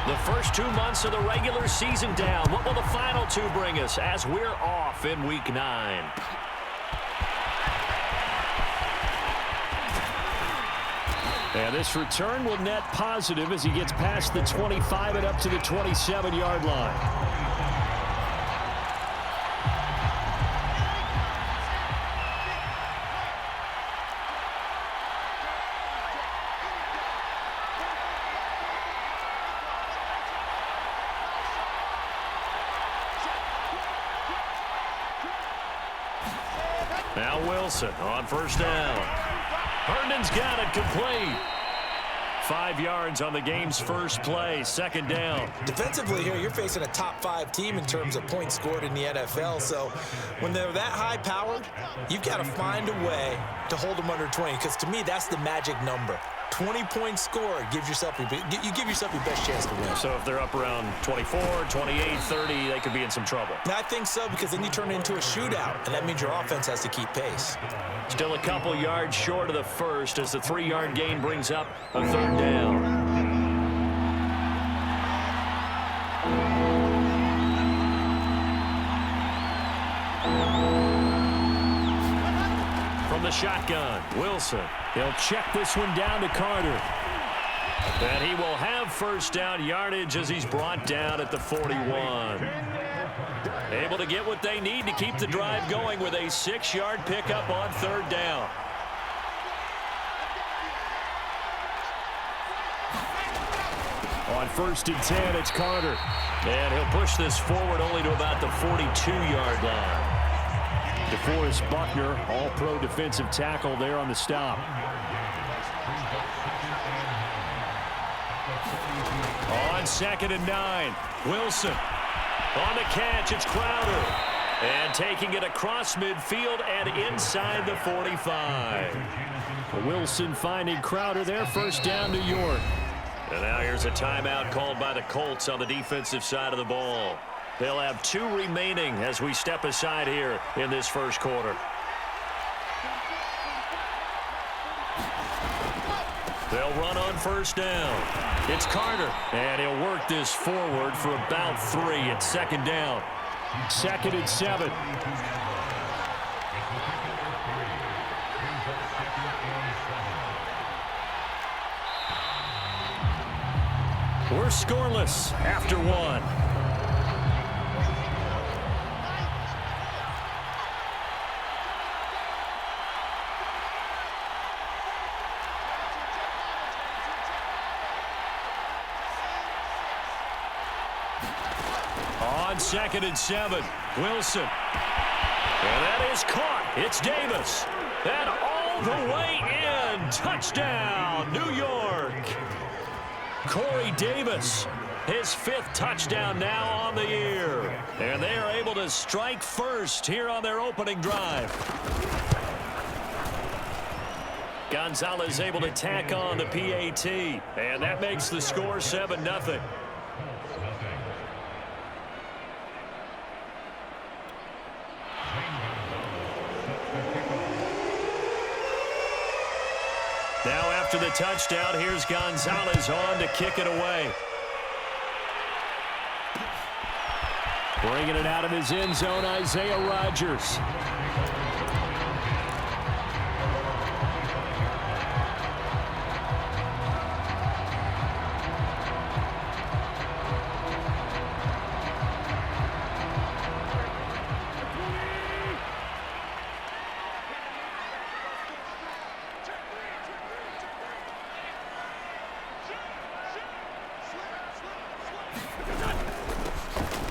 The first 2 months of the regular season down. What will the final 2 bring us as we're off in Week 9? And this return will net positive as he gets past the 25 and up to the 27-yard line. Now Wilson on first down. Herndon's got it complete. 5 yards on the game's first play, second down. Defensively here, you're facing a top 5 team in terms of points scored in the NFL. So when they're that high-powered, you've got to find a way to hold them under 20. Because to me, that's the magic number. 20 points scored gives yourself you give yourself your best chance to win. So if they're up around 24, 28, 30, they could be in some trouble. I think so, because then you turn it into a shootout, and that means your offense has to keep pace. Still a couple yards short of the first as the 3-yard gain brings up a third down. From the shotgun, Wilson. He'll check this one down to Carter. And he will have first down yardage as he's brought down at the 41. Able to get what they need to keep the drive going with a 6-yard pickup on third down. On first and 10, it's Carter. And he'll push this forward only to about the 42-yard line. DeForest Buckner, all-pro defensive tackle there on the stop. On second and 9, Wilson. On the catch, it's Crowder. And taking it across midfield and inside the 45. Wilson finding Crowder there, first down New York. And now here's a timeout called by the Colts on the defensive side of the ball. They'll have 2 remaining as we step aside here in this first quarter. They'll run on first down. It's Carter, and he'll work this forward for about 3 at second down. Second and 7. We're scoreless after 1. On second and 7, Wilson. And that is caught. It's Davis. And all the way in. Touchdown, New York. Corey Davis, his 5th touchdown now on the year. And they are able to strike first here on their opening drive. Gonzalez able to tack on the PAT. And that makes the score 7-0. Now after the touchdown, here's Gonzalez on to kick it away. Bringing it out of his end zone, Isaiah Rodgers.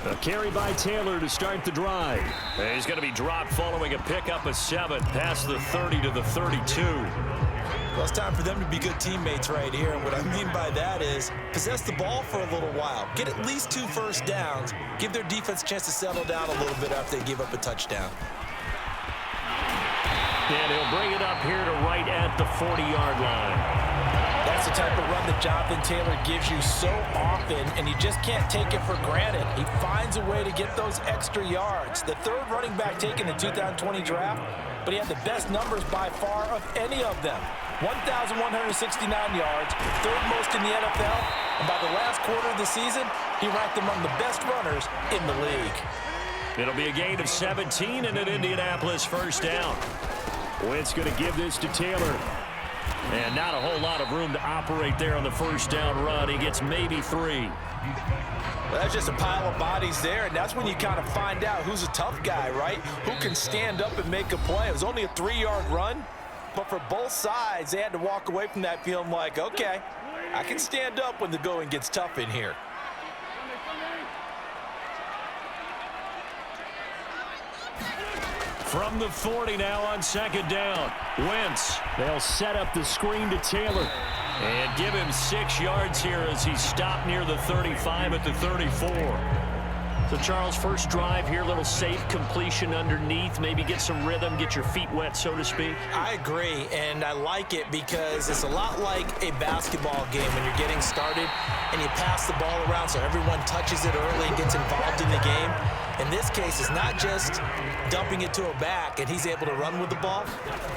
A carry by Taylor to start the drive. And he's going to be dropped following a pickup of 7 past the 30 to the 32. Well, it's time for them to be good teammates right here. And what I mean by that is possess the ball for a little while. Get at least 2 first downs. Give their defense a chance to settle down a little bit after they give up a touchdown. And he'll bring it up here to right at the 40-yard line. That's the type of run that Jonathan Taylor gives you so often, and you just can't take it for granted. He finds a way to get those extra yards. The 3rd running back taken in the 2020 draft, but he had the best numbers by far of any of them. 1,169 yards, 3rd most in the NFL, and by the last quarter of the season, he ranked among the best runners in the league. It'll be a gain of 17 and an Indianapolis first down. Wentz going to give this to Taylor. And not a whole lot of room to operate there on the first down run. He gets maybe 3. Well, that's just a pile of bodies there, and that's when you kind of find out who's a tough guy, right? Who can stand up and make a play. It was only a 3-yard run, but for both sides, they had to walk away from that feeling like, okay, I can stand up when the going gets tough in here. From the 40 now on second down. Wentz. They'll set up the screen to Taylor. And give him 6 yards here as he stopped near the 35 at the 34. So, Charles, first drive here, little safe completion underneath. Maybe get some rhythm, get your feet wet, so to speak. I agree, and I like it because it's a lot like a basketball game when you're getting started and you pass the ball around so everyone touches it early and gets involved in the game. In this case, it's not just dumping it to a back and he's able to run with the ball,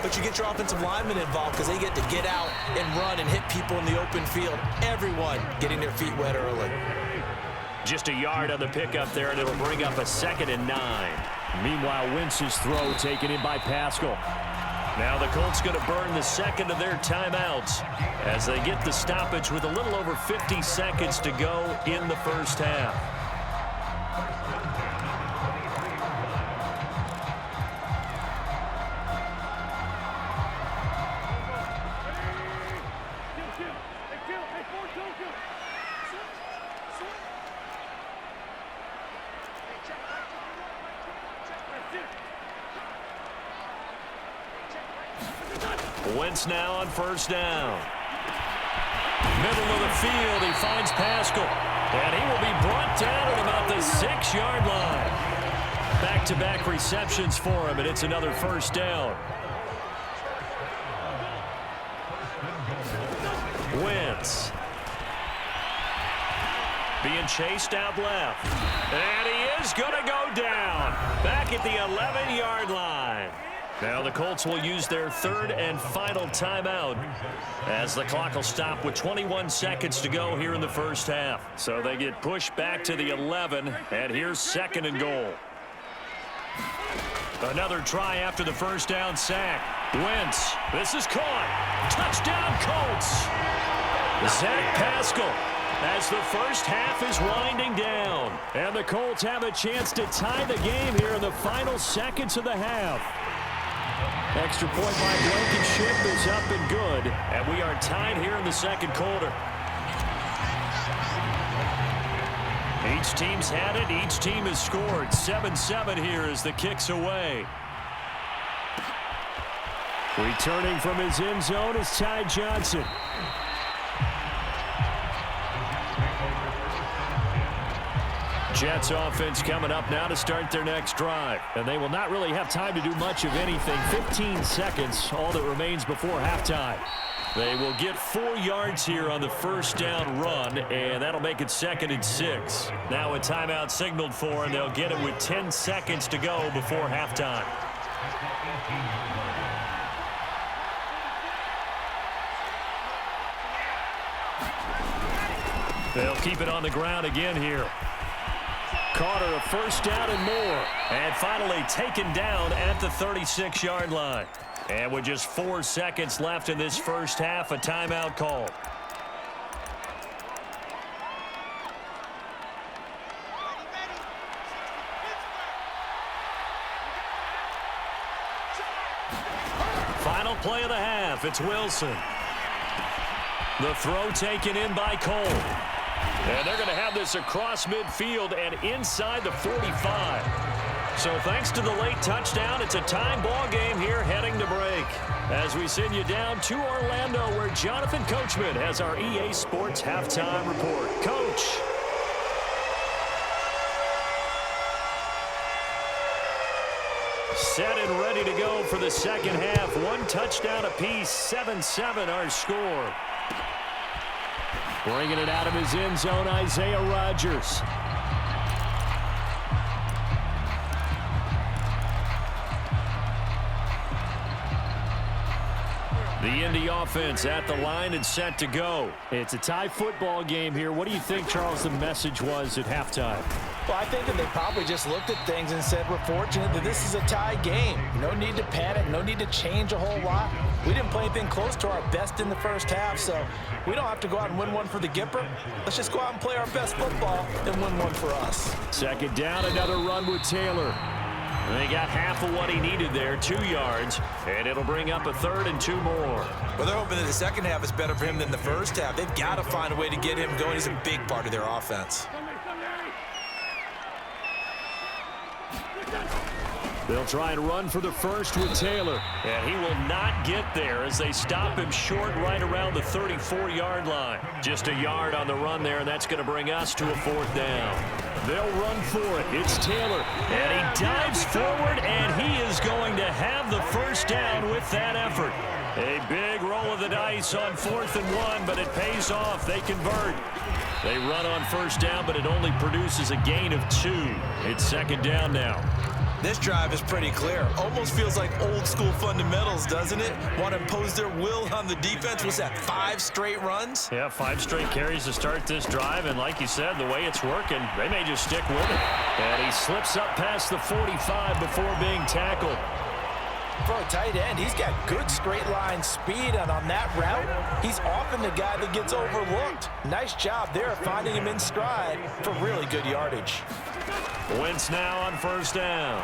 but you get your offensive linemen involved because they get to get out and run and hit people in the open field. Everyone getting their feet wet early. Just a yard on the pickup there, and it'll bring up a 2nd and 9. Meanwhile, Wentz's throw taken in by Pascal. Now the Colts going to burn the second of their timeouts as they get the stoppage with a little over 50 seconds to go in the first half. Wentz now on first down. Middle of the field, he finds Pascal. And he will be brought down at about the 6-yard line. Back-to-back receptions for him, and it's another first down. Wentz. Being chased out left. And he is going to go down. Back at the 11-yard line. Now the Colts will use their 3rd and final timeout as the clock will stop with 21 seconds to go here in the first half. So they get pushed back to the 11, and here's 2nd and goal. Another try after the first down sack. Wentz. This is caught. Touchdown Colts. Zach Pascal as the first half is winding down. And the Colts have a chance to tie the game here in the final seconds of the half. Extra point by Blankenship is up and good. And we are tied here in the second quarter. Each team's had it. Each team has scored. 7-7 here as the kick's away. Returning from his end zone is Ty Johnson. Jets offense coming up now to start their next drive. And they will not really have time to do much of anything. 15 seconds, all that remains before halftime. They will get 4 yards here on the first down run, and that'll make it 2nd and 6. Now a timeout signaled for, and they'll get it with 10 seconds to go before halftime. They'll keep it on the ground again here. Carter, a first down and more. And finally taken down at the 36-yard line. And with just 4 seconds left in this first half, a timeout call. Final play of the half, it's Wilson. The throw taken in by Cole. And they're going to have this across midfield and inside the 45. So thanks to the late touchdown, it's a time ball game here heading to break. As we send you down to Orlando, where Jonathan Coachman has our EA Sports halftime report. Coach. Set and ready to go for the second half. 1 touchdown apiece, 7-7 our score. Bringing it out of his end zone, Isaiah Rodgers. The Indy offense at the line and set to go. It's a tie football game here. What do you think, Charles, the message was at halftime? Well, I think that they probably just looked at things and said, we're fortunate that this is a tie game. No need to panic, no need to change a whole lot. We didn't play anything close to our best in the first half, so we don't have to go out and win one for the Gipper. Let's just go out and play our best football and win one for us. Second down, another run with Taylor. They got half of what he needed there, 2 yards, and it'll bring up a 3rd and 2 more. Well, they're hoping that the second half is better for him than the first half. They've got to find a way to get him going. He's a big part of their offense. They'll try and run for the first with Taylor. And he will not get there as they stop him short right around the 34-yard line. Just a yard on the run there, and that's going to bring us to a 4th down. They'll run for it. It's Taylor. And he dives forward, and he is going to have the first down with that effort. A big roll of the dice on 4th and 1, but it pays off. They convert. They run on first down, but it only produces a gain of 2. It's second down now. This drive is pretty clear. Almost feels like old school fundamentals, doesn't it? Want to impose their will on the defense. Was that 5 straight runs? Yeah, 5 straight carries to start this drive, and like you said, the way it's working, they may just stick with it. And he slips up past the 45 before being tackled. For a tight end, he's got good straight line speed, and on that route, he's often the guy that gets overlooked. Nice job there finding him in stride for really good yardage. Wentz now on first down.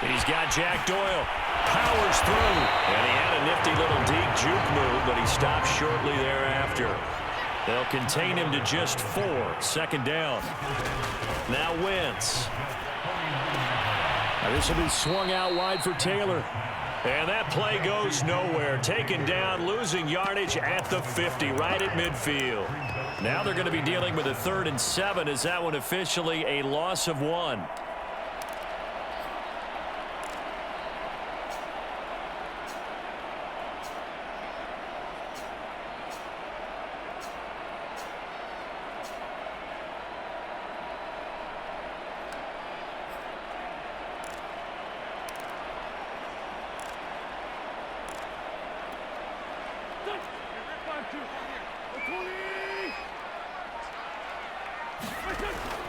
He's got Jack Doyle. Powers through. And he had a nifty little deep juke move, but he stopped shortly thereafter. They'll contain him to just 4. Second down. Now Wentz. This will be swung out wide for Taylor. And that play goes nowhere. Taken down, losing yardage at the 50, right at midfield. Now they're going to be dealing with a 3rd and 7. Is that one officially a loss of 1?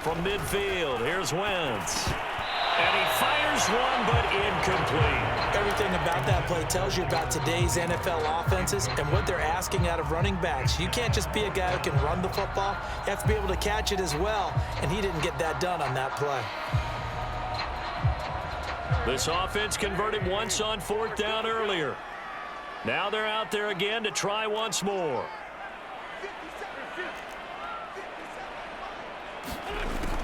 From midfield, here's Wentz. And he fires one, but incomplete. Everything about that play tells you about today's NFL offenses and what they're asking out of running backs. You can't just be a guy who can run the football. You have to be able to catch it as well, and he didn't get that done on that play. This offense converted once on 4th down earlier. Now they're out there again to try once more.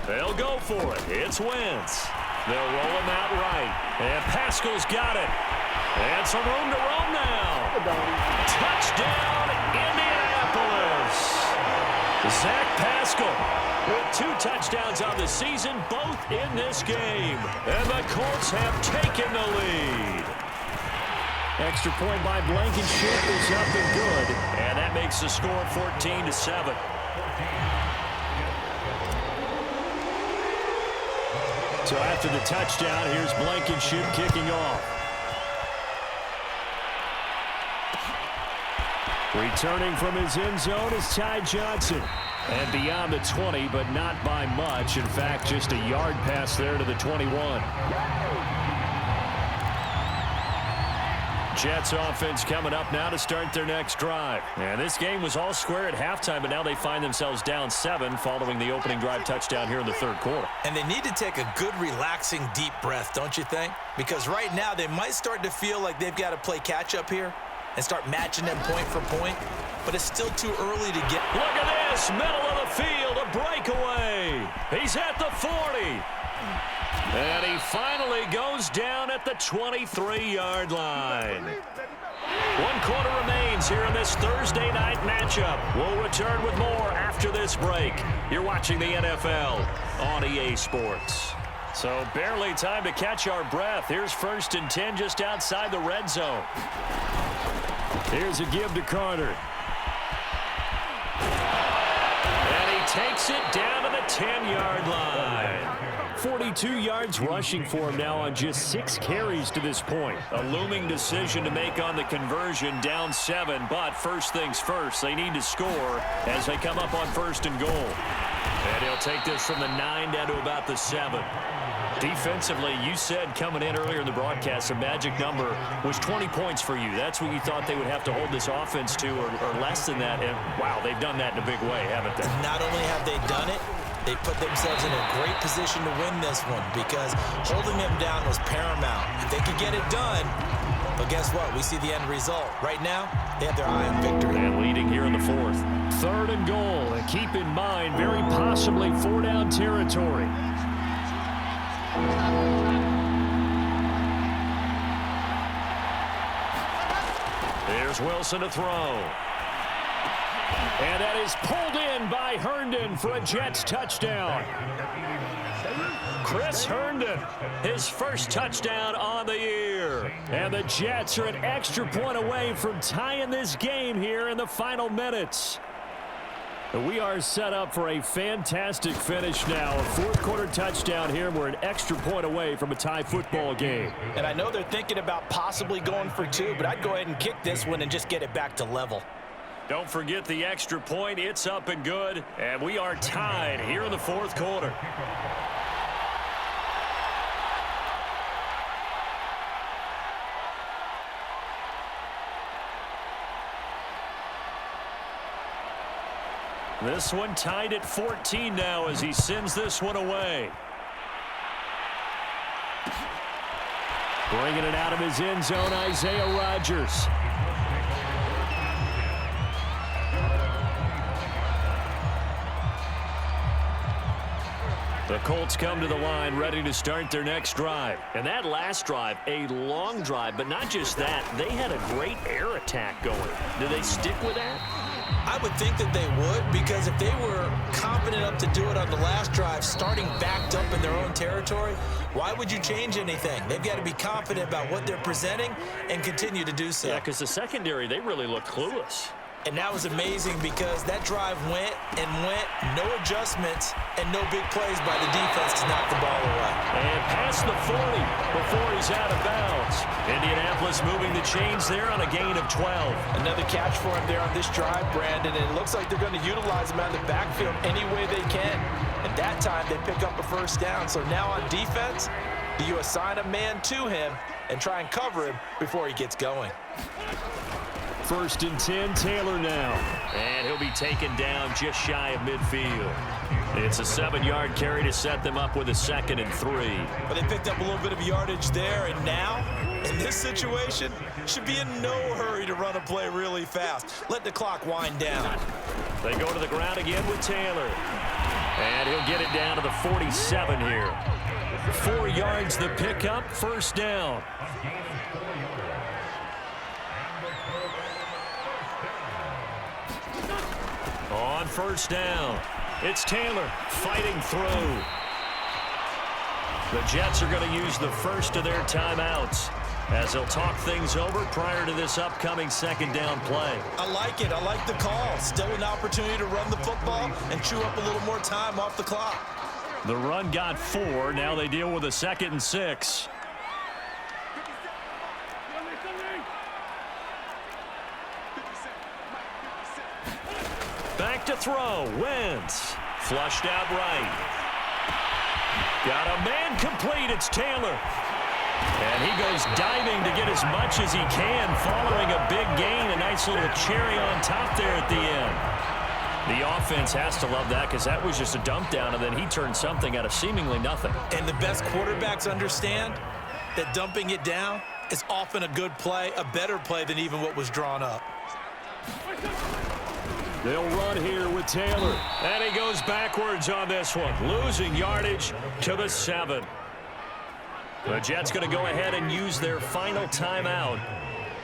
They'll go for it. It's Wentz. They'll roll him out right. And Pascal's got it. And some room to roam now. Touchdown, Indianapolis. Zach Pascal with 2 touchdowns on the season, both in this game. And the Colts have taken the lead. Extra point by Blankenship is up and good. And that makes the score 14-7. So after the touchdown, here's Blankenship kicking off. Returning from his end zone is Ty Johnson. And beyond the 20, but not by much. In fact, just a yard pass there to the 21. Jets offense coming up now to start their next drive. And this game was all square at halftime, but now they find themselves down 7 following the opening drive touchdown here in the 3rd quarter. And they need to take a good, relaxing, deep breath, don't you think? Because right now they might start to feel like they've got to play catch-up here and start matching them point for point, but it's still too early to get. Look at this, middle of the field, a breakaway. He's at the 40. And he finally goes down at the 23-yard line. 1 quarter remains here in this Thursday night matchup. We'll return with more after this break. You're watching the NFL on EA Sports. So barely time to catch our breath. Here's 1st and 10 just outside the red zone. Here's a give to Carter. And he takes it down to the 10-yard line. 42 yards rushing for him now on just 6 carries to this point. A looming decision to make on the conversion, down 7, but first things first, they need to score as they come up on 1st and goal. And he'll take this from the 9 down to about the 7. Defensively, you said coming in earlier in the broadcast, the magic number was 20 points for you. That's what you thought they would have to hold this offense to, or less than that. And, wow, they've done that in a big way, haven't they? Not only have they done it, they put themselves in a great position to win this one because holding them down was paramount. If they could get it done, but guess what? We see the end result. Right now, they have their eye on victory. And leading here in the 4th. 3rd and goal, and keep in mind, very possibly 4-down territory. There's Wilson to throw. And that is pulled in by Herndon for a Jets touchdown. Chris Herndon, his first touchdown on the year. And the Jets are an extra point away from tying this game here in the final minutes. We are set up for a fantastic finish now. A 4th quarter touchdown here. We're an extra point away from a tie football game. And I know they're thinking about possibly going for 2, but I'd go ahead and kick this one and just get it back to level. Don't forget the extra point. It's up and good. And we are tied here in the 4th quarter. This one tied at 14 now as he sends this one away. Bringing it out of his end zone, Isaiah Rodgers. The Colts come to the line ready to start their next drive. And that last drive, a long drive, but not just that. They had a great air attack going. Do they stick with that? I would think that they would, because if they were confident enough to do it on the last drive, starting backed up in their own territory, why would you change anything? They've got to be confident about what they're presenting and continue to do so. Yeah, because the secondary, they really look clueless. And that was amazing because that drive went and went, no adjustments, and no big plays by the defense to knock the ball away. And past the 40 before he's out of bounds. Indianapolis moving the chains there on a gain of 12. Another catch for him there on this drive, Brandon, and it looks like they're going to utilize him out of the backfield any way they can. And that time they pick up a 1st down. So now on defense, do you assign a man to him and try and cover him before he gets going? 1st and 10, Taylor now. And he'll be taken down just shy of midfield. It's a 7-yard carry to set them up with a 2nd and 3. But they picked up a little bit of yardage there, and now, in this situation, should be in no hurry to run a play really fast. Let the clock wind down. They go to the ground again with Taylor. And he'll get it down to the 47 here. 4 yards the pickup, 1st down. On 1st down, it's Taylor fighting through. The Jets are going to use the first of their timeouts as they'll talk things over prior to this upcoming 2nd down play. I like it. I like the call. Still an opportunity to run the football and chew up a little more time off the clock. The run got 4. Now they deal with a 2nd and 6. Back to throw. Wentz. Flushed out right. Got a man complete. It's Taylor. And he goes diving to get as much as he can following a big gain. A nice little cherry on top there at the end. The offense has to love that because that was just a dump down, and then he turned something out of seemingly nothing. And the best quarterbacks understand that dumping it down is often a good play, a better play than even what was drawn up. They'll run here with Taylor. And he goes backwards on this one, losing yardage to the 7. The Jets going to go ahead and use their final timeout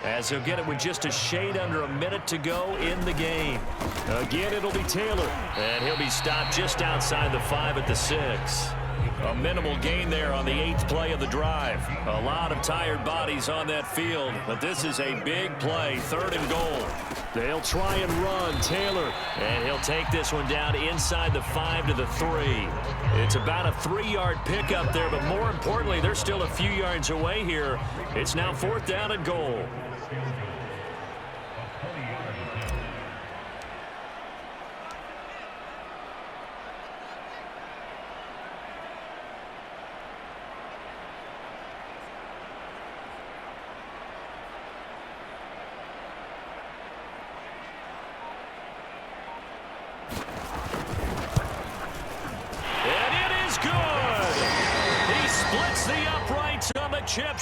as they'll get it with just a shade under a minute to go in the game. Again, it'll be Taylor. And he'll be stopped just outside the 5 at the 6. A minimal gain there on the 8th play of the drive. A lot of tired bodies on that field, but this is a big play, 3rd and goal. They'll try and run. Taylor. And he'll take this one down inside the 5 to the 3. It's about a 3-yard pickup there, but more importantly, they're still a few yards away here. It's now 4th down and goal. And it is good. He splits the uprights on the chip